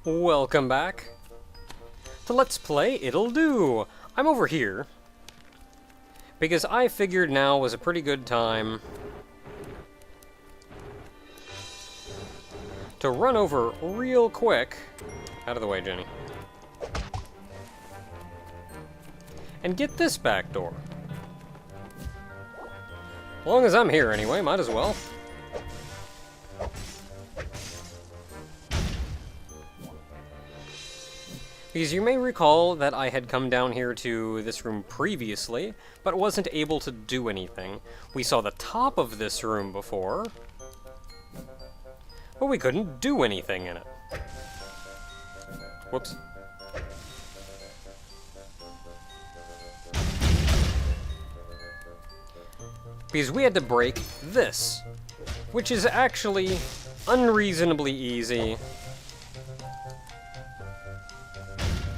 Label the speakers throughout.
Speaker 1: Welcome back to Let's Play Ittle Do. I'm over here because I figured now was a pretty good time to run over real quick. Out of the way, Jenny. And get this back door. As long as I'm here anyway, might as well. Because you may recall that I had come down here to this room previously, but wasn't able to do anything. We saw the top of this room before, but we couldn't do anything in it. Whoops. Because we had to break this, which is actually unreasonably easy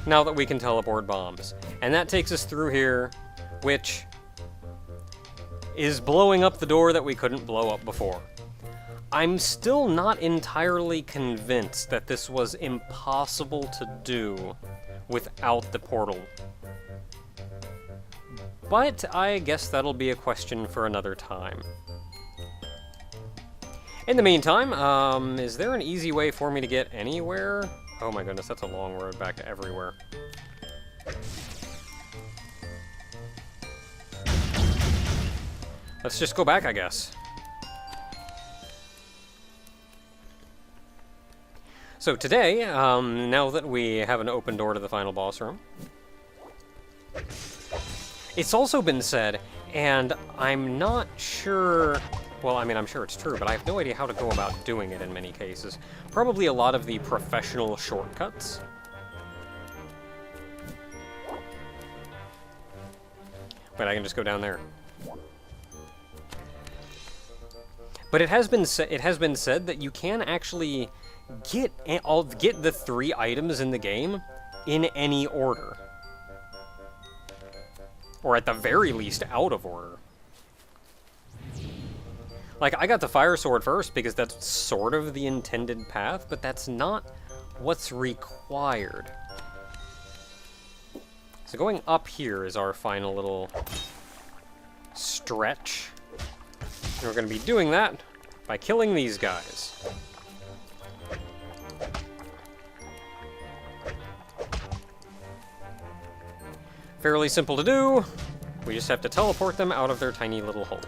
Speaker 1: now that we can teleport bombs. And that takes us through here, which is blowing up the door that we couldn't blow up before. I'm still not entirely convinced that this was impossible to do without the portal. But I guess that'll be a question for another time. In the meantime, is there an easy way for me to get anywhere? Oh my goodness, that's a long road back to everywhere. Let's just go back, I guess. So today, now that we have an open door to the final boss room, it's also been said, and I'm not sure... Well, I mean, I'm sure it's true, but I have no idea how to go about doing it in many cases. Probably a lot of the professional shortcuts. But I can just go down there. But it has been said that you can actually get the 3 items in the game in any order. Or at the very least, out of order. Like, I got the fire sword first because that's sort of the intended path, but that's not what's required. So going up here is our final little stretch. And we're going to be doing that by killing these guys. Fairly simple to do. We just have to teleport them out of their tiny little hole.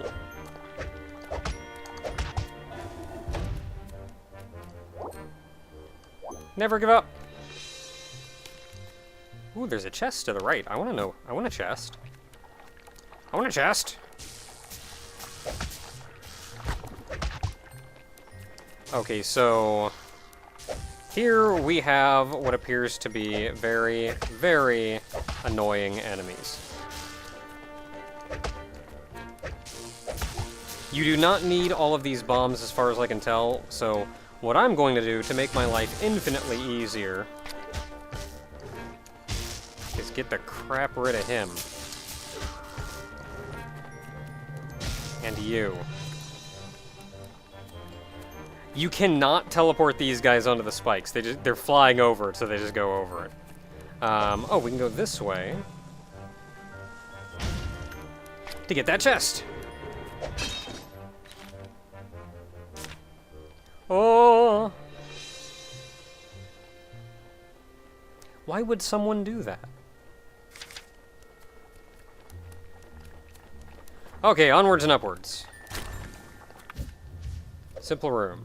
Speaker 1: Never give up. Ooh, there's a chest to the right. I want to know. I want a chest. I want a chest. Okay, so here we have what appears to be very, very annoying enemies. You do not need all of these bombs as far as I can tell, so what I'm going to do to make my life infinitely easier is get the crap rid of him. And you. You cannot teleport these guys onto the spikes. They're flying over it, so they just go over it. Oh, we can go this way to get that chest. Oh! Why would someone do that? Okay, onwards and upwards. Simple room.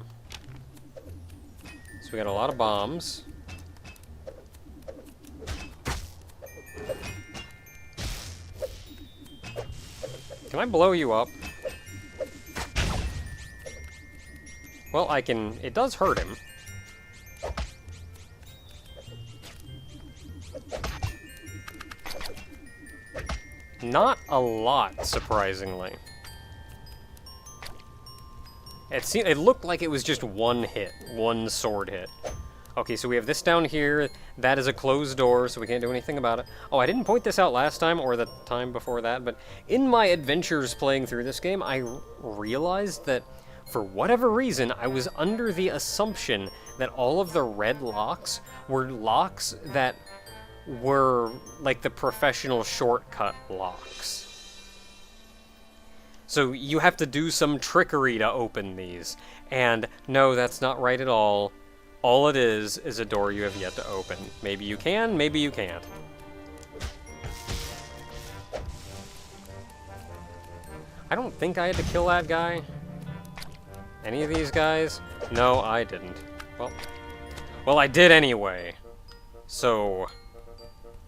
Speaker 1: So we got a lot of bombs. Can I blow you up? Well, I can... It does hurt him. Not a lot, surprisingly. It looked like it was just one hit. One sword hit. Okay, so we have this down here. That is a closed door, so we can't do anything about it. Oh, I didn't point this out last time, or the time before that, but in my adventures playing through this game, I realized that For whatever reason, I was under the assumption that all of the red locks were locks that were like the professional shortcut locks. So you have to do some trickery to open these. And no, that's not right at all. All it is a door you have yet to open. Maybe you can, maybe you can't. I don't think I had to kill that guy. Any of these guys? No, I didn't. Well, I did anyway. So,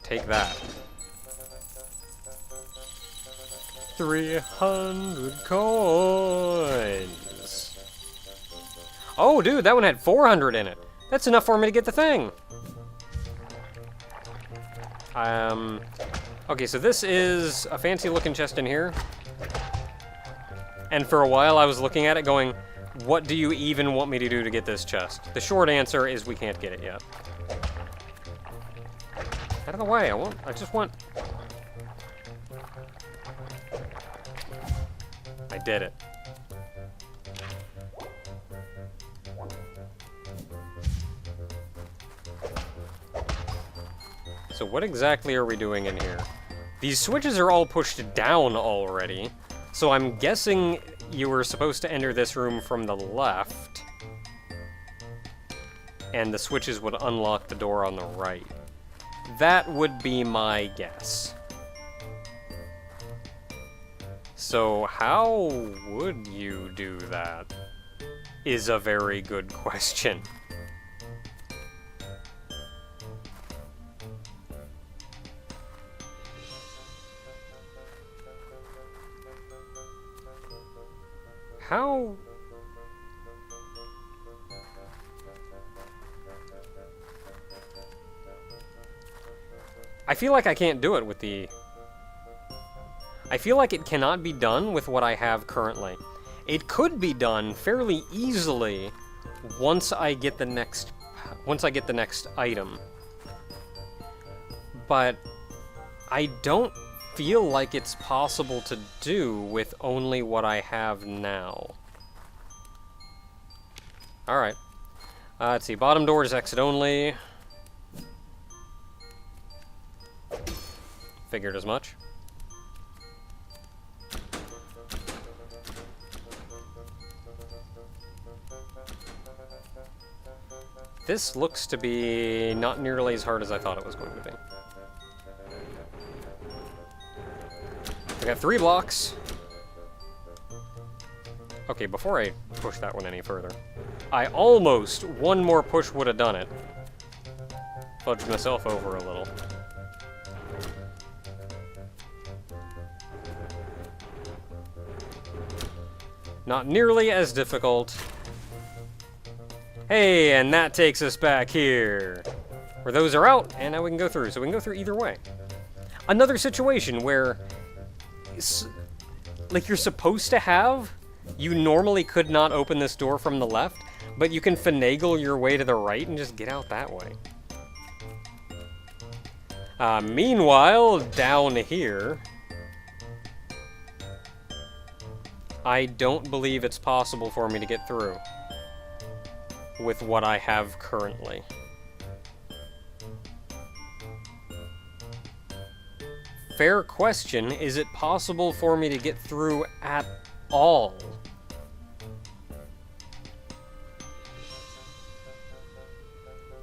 Speaker 1: take that. 300 coins. Oh, dude, that one had 400 in it. That's enough for me to get the thing. Okay, so this is a fancy looking chest in here. And for a while I was looking at it going, what do you even want me to do to get this chest? The short answer is we can't get it yet. Out of the way, I just want... I did it. So what exactly are we doing in here? These switches are all pushed down already, so I'm guessing you were supposed to enter this room from the left, and the switches would unlock the door on the right. That would be my guess. So how would you do that? Is a very good question. How... I feel like I can't do it with the... I feel like it cannot be done with what I have currently. It could be done fairly easily once I get the next item. But I don't feel like it's possible to do with only what I have now. Alright. Let's see. Bottom door is exit only. Figured as much. This looks to be not nearly as hard as I thought it was going to be. I got 3 blocks. Okay, before I push that one any further, one more push would have done it. Fudged myself over a little. Not nearly as difficult. Hey, and that takes us back here, where those are out, and now we can go through. So we can go through either way. Another situation where, like you're supposed to have, you normally could not open this door from the left, but you can finagle your way to the right and just get out that way. Meanwhile, down here, I don't believe it's possible for me to get through with what I have currently. Fair question, is it possible for me to get through at all?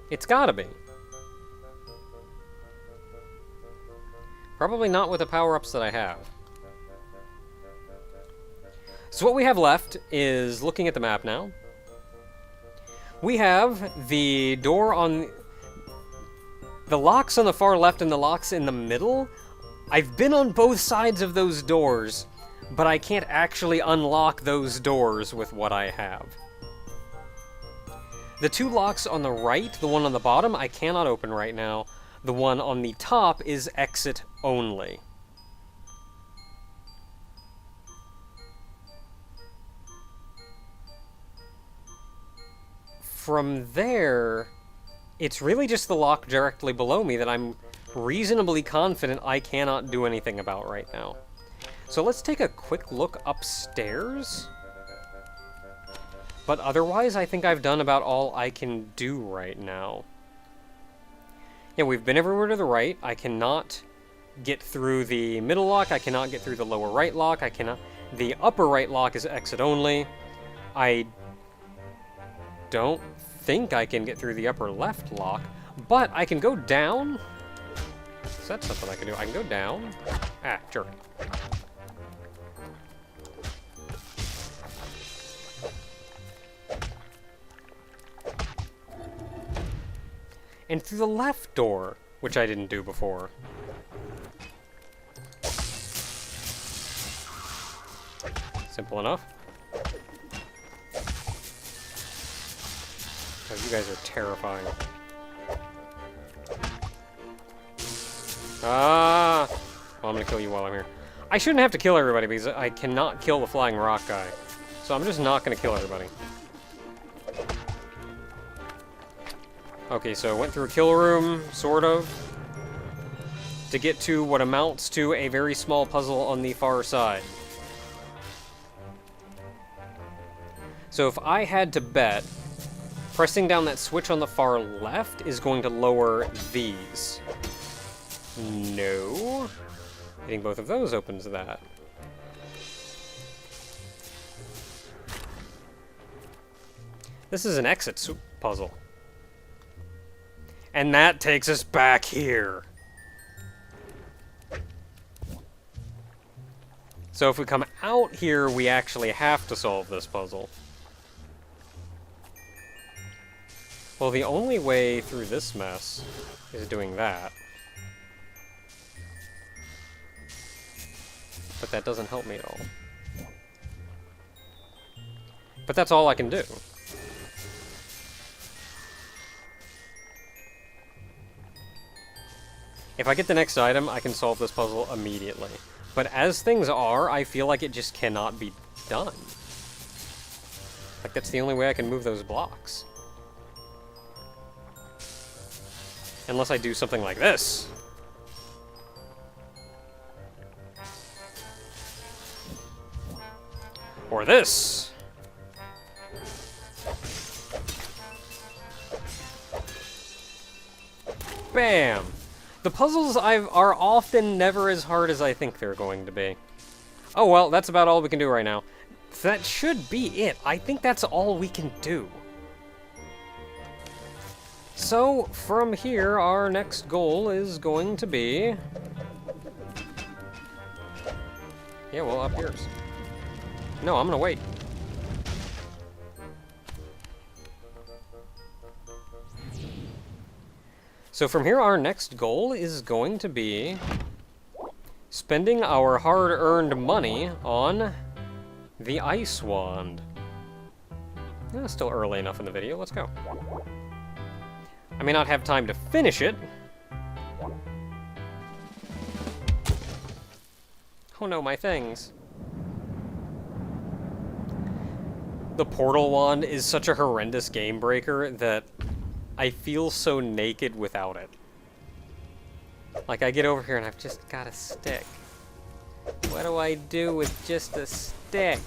Speaker 1: It's gotta be. Probably not with the power-ups that I have. So what we have left is, looking at the map now, we have the door on... the locks on the far left and the locks in the middle. I've been on both sides of those doors, but I can't actually unlock those doors with what I have. The 2 locks on the right, the one on the bottom, I cannot open right now. The one on the top is exit only. From there, it's really just the lock directly below me that I'm reasonably confident I cannot do anything about right now. So let's take a quick look upstairs. But otherwise, I think I've done about all I can do right now. Yeah, we've been everywhere to the right. I cannot get through the middle lock. I cannot get through the lower right lock. I cannot... The upper right lock is exit only. I don't think I can get through the upper left lock, but I can go down. Is that something I can do? I can go down. Ah, sure. And through the left door, which I didn't do before. Simple enough. Oh, you guys are terrifying. Ah! Well, I'm gonna kill you while I'm here. I shouldn't have to kill everybody because I cannot kill the flying rock guy. So I'm just not gonna kill everybody. Okay, so I went through a kill room, sort of, to get to what amounts to a very small puzzle on the far side. So if I had to bet, pressing down that switch on the far left is going to lower these. No. Hitting both of those opens that. This is an exit puzzle. And that takes us back here. So if we come out here, we actually have to solve this puzzle. Well, the only way through this mess is doing that. But that doesn't help me at all. But that's all I can do. If I get the next item, I can solve this puzzle immediately. But as things are, I feel like it just cannot be done. Like, that's the only way I can move those blocks. Unless I do something like this. Or this. Bam! The puzzles are often never as hard as I think they're going to be. Oh well, that's about all we can do right now. That should be it. I think that's all we can do. So, from here, our next goal is going to be... Yeah, well, up yours. No, I'm gonna wait. So from here, our next goal is going to be spending our hard-earned money on the ice wand. It's still early enough in the video. Let's go. I may not have time to finish it. Oh no, my things. The portal wand is such a horrendous game breaker that I feel so naked without it. Like, I get over here and I've just got a stick. What do I do with just a stick?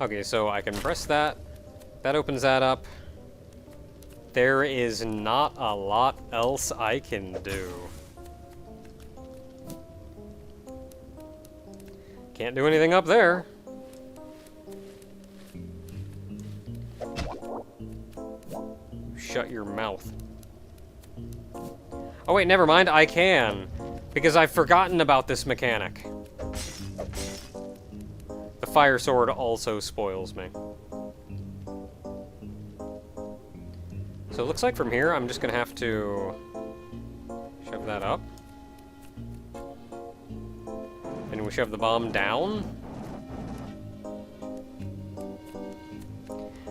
Speaker 1: Okay, so I can press that. That opens that up. There is not a lot else I can do. Can't do anything up there. Shut your mouth. Oh wait, never mind, I can. Because I've forgotten about this mechanic. The fire sword also spoils me. So it looks like from here, I'm just gonna have to shove that up. And we shove the bomb down.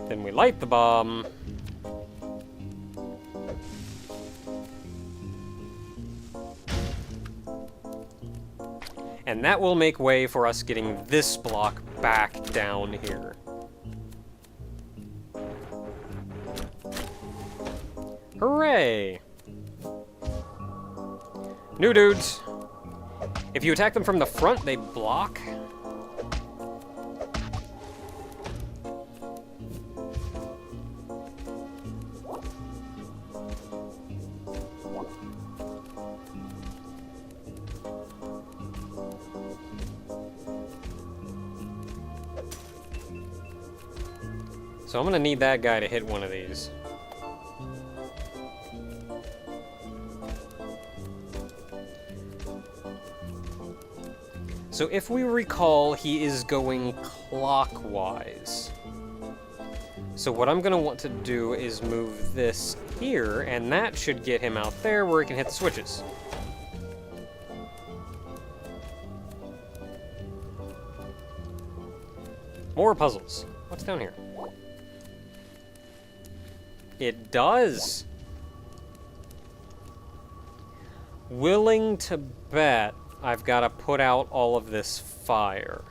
Speaker 1: Then we light the bomb. And that will make way for us getting this block back down here. Hooray! New dudes. If you attack them from the front, they block. So I'm gonna need that guy to hit one of these. So if we recall, he is going clockwise. So what I'm gonna want to do is move this here, and that should get him out there where he can hit the switches. More puzzles. What's down here? It does. Willing to bet I've got to put out all of this fire.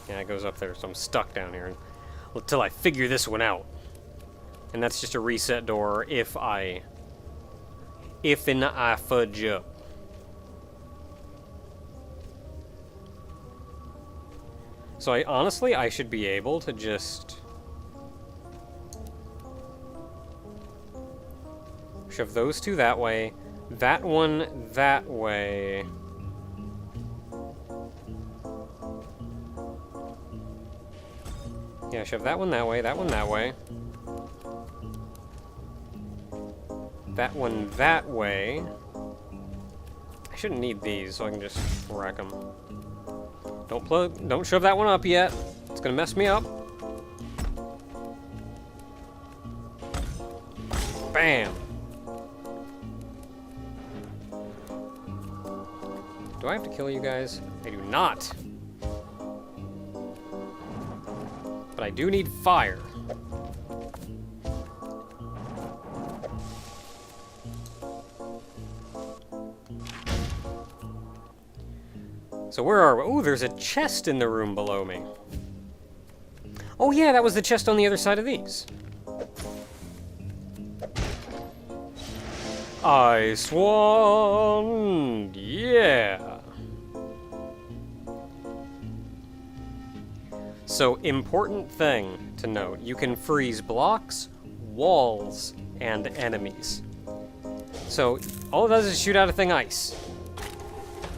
Speaker 1: Yeah, it goes up there, so I'm stuck down here until I figure this one out. And that's just a reset door if I fudge up. So honestly, I should be able to just shove those two that way, that one that way. Yeah, shove that one that way, that one that way. That one that way. I shouldn't need these, so I can just rack them. Don't shove that one up yet. It's gonna mess me up. Bam! Do I have to kill you guys? I do not. But I do need fire. So where are we? Oh, there's a chest in the room below me. Oh yeah, that was the chest on the other side of these. Ice one, yeah. So, important thing to note, you can freeze blocks, walls, and enemies. So, all it does is shoot out a thing ice.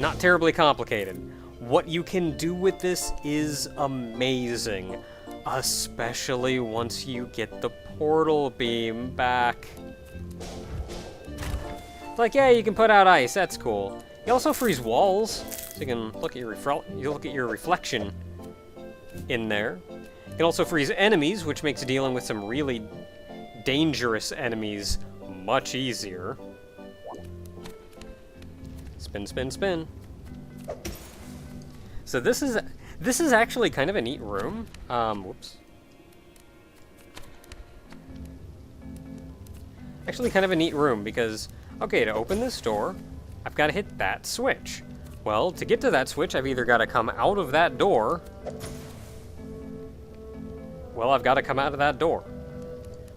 Speaker 1: Not terribly complicated. What you can do with this is amazing, especially once you get the portal beam back. It's like, yeah, you can put out ice, that's cool. You also freeze walls, so you can look at your reflection in there. You can also freeze enemies, which makes dealing with some really dangerous enemies much easier. Spin, spin, spin. So this is actually kind of a neat room. Whoops. Actually kind of a neat room because, okay, to open this door, I've got to hit that switch. Well, to get to that switch, I've either got to come out of that door. Well, I've got to come out of that door.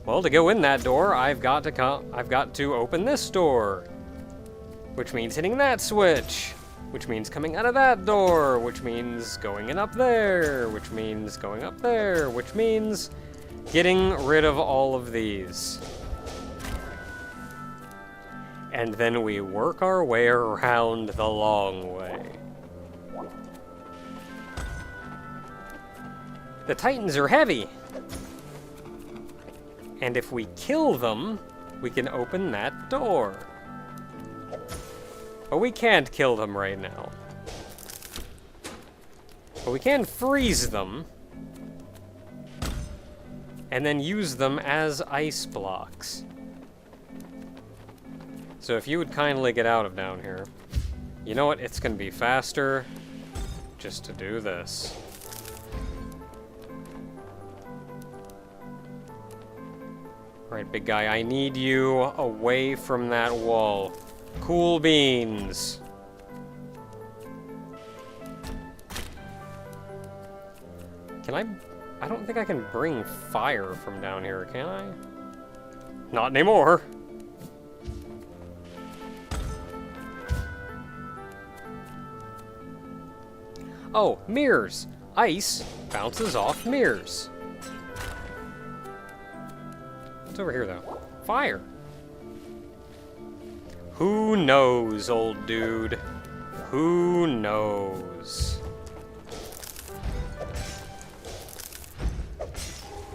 Speaker 1: Well, to go in that door, I've got to open this door. Which means hitting that switch. Which means coming out of that door. Which means going in up there. Which means going up there. Which means getting rid of all of these. And then we work our way around the long way. The Titans are heavy. And if we kill them, we can open that door. But we can't kill them right now. But we can freeze them. And then use them as ice blocks. So if you would kindly get out of down here. You know what? It's going to be faster just to do this. Alright, big guy, I need you away from that wall. Cool beans. I don't think I can bring fire from down here, can I? Not anymore. Oh, mirrors. Ice bounces off mirrors. What's over here, though? Fire. Who knows, old dude? Who knows?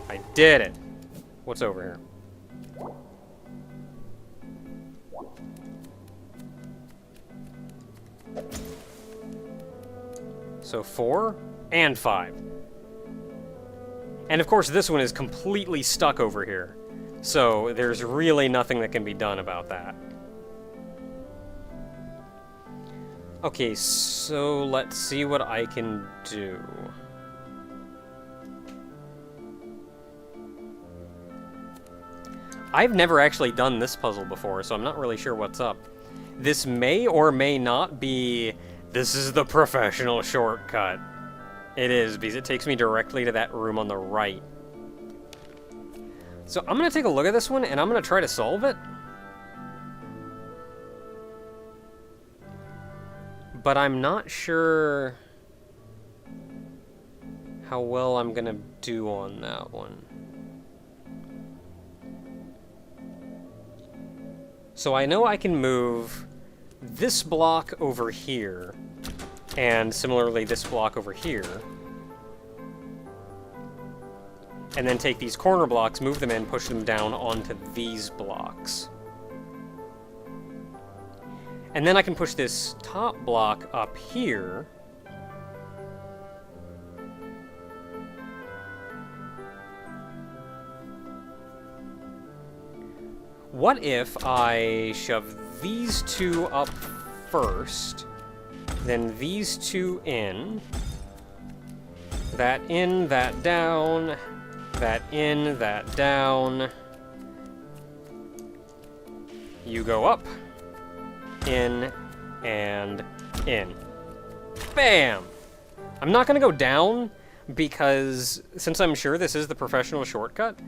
Speaker 1: I did it. What's over here? So 4 and 5. And of course this one is completely stuck over here. So there's really nothing that can be done about that. Okay, so let's see what I can do. I've never actually done this puzzle before, so I'm not really sure what's up. This may or may not be... This is the professional shortcut. It is, because it takes me directly to that room on the right. So I'm going to take a look at this one, and I'm going to try to solve it. But I'm not sure how well I'm going to do on that one. So I know I can move this block over here, and similarly this block over here. And then take these corner blocks, move them in, push them down onto these blocks. And then I can push this top block up here. What if I shove these two up first, then these two in, that in, that down, that in, that down. You go up, in, and in. Bam! I'm not gonna go down because since I'm sure this is the professional shortcut,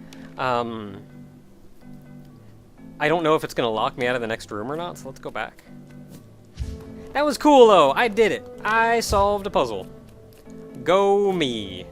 Speaker 1: I don't know if it's gonna lock me out of the next room or not, so let's go back. That was cool though, I did it. I solved a puzzle. Go me.